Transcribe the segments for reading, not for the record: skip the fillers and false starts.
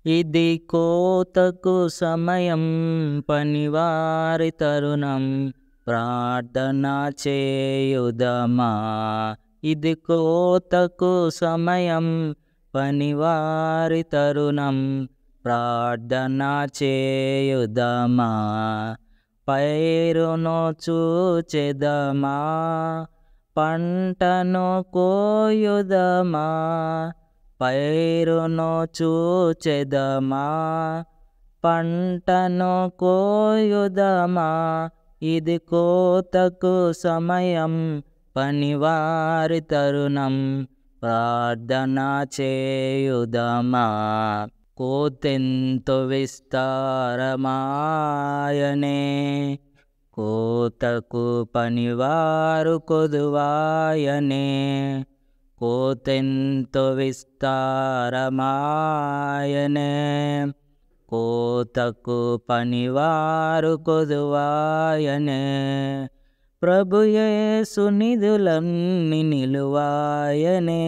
ఇది కోతకు సమయం, పనివారి తరుణం, ప్రార్థన చేయుదమా. ఇది కోతకు సమయం, పనివారి తరుణం, ప్రార్థన చేయుదమా. పైరును చూచెదమా, పంటను కోయుదమా. పైరును చూచెదమా, పంటను కోయుదమా. ఇది కోతకు సమయం, పనివారి తరుణం, ప్రార్థన చేయుదమా. కోతెంతో విస్తారమాయనే, కోతకు పనివారు కొదువాయనే. కోతెంతో విస్తారమాయనే, కోతకు పనివారు కొదువాయనే. ప్రభుయేసు నిధులన్నీ నిలువాయనే,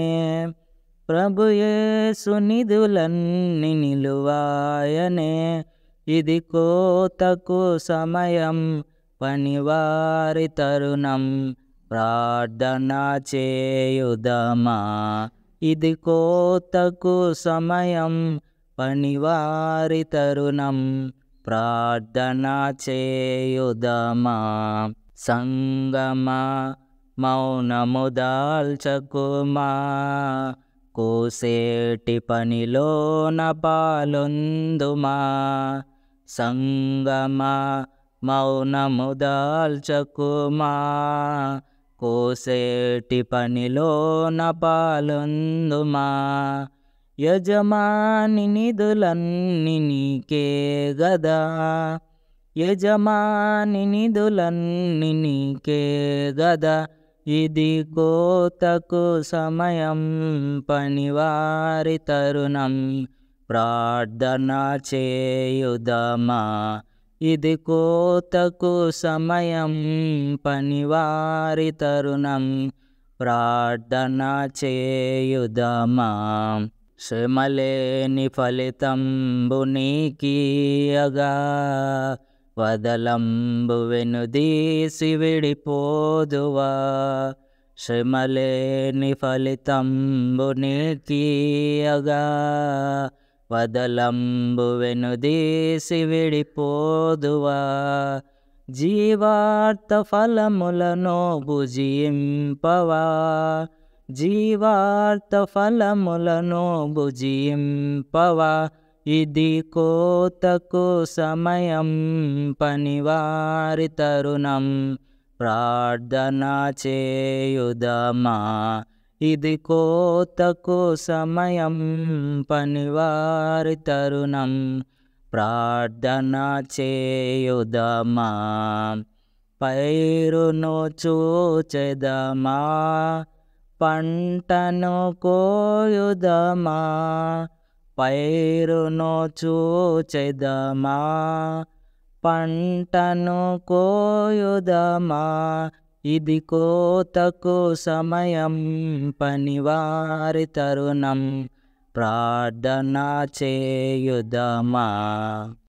ప్రభుయేసు నిధులన్నీ నిలువాయనే. ఇది కోతకు సమయం, పనివారి తరుణం, ప్రార్థన చేయుదమా. ఇది కోతకు సమయం, పనివారి తరుణం, ప్రార్థన చేయుదమా. సంగమా మౌనము దాల్చకుమా, కోసేటి పనిలోన పాలొందుమా. సంగమా మౌనము దాల్చకుమా, కోసేటి పనిలోన పాలొందుమా. యజమాని నిధులన్నీ నీకే గదా, యజమాని నిధులన్నీ నీకే గదా. ఇది కోతకు సమయం, పనివారి తరుణం, ప్రార్థన చేయుదమా. ఇది కోతకు సమయం, పనివారి తరుణం, ప్రార్థన చేయుదమా. శ్రమలేని ఫలితంబు నీకీయగా, వదలంబు వెనుదీసి విడిపోదువా. శ్రమలేని ఫలితంబు నీకీయగా, వదలంబు వెనుదీసి విడిపోదువా. జీవార్త ఫలములను భుజింపవా, జీవార్త ఫలములను భుజింపవా. ఇది కోతకు సమయం, పనివారి తరుణం, ప్రార్థన చేయుదమా. ఇది కోతకు సమయం, పనివారి తరుణం, ప్రార్థన చేయుదమా. పైరును చూచెదమా, పంటను కోయుదమా. పైరును చూచెదమా, పంటను కోయుదమా. ఇది కోతకు సమయం, పనివారి తరుణం, ప్రార్థన చేయుదమా.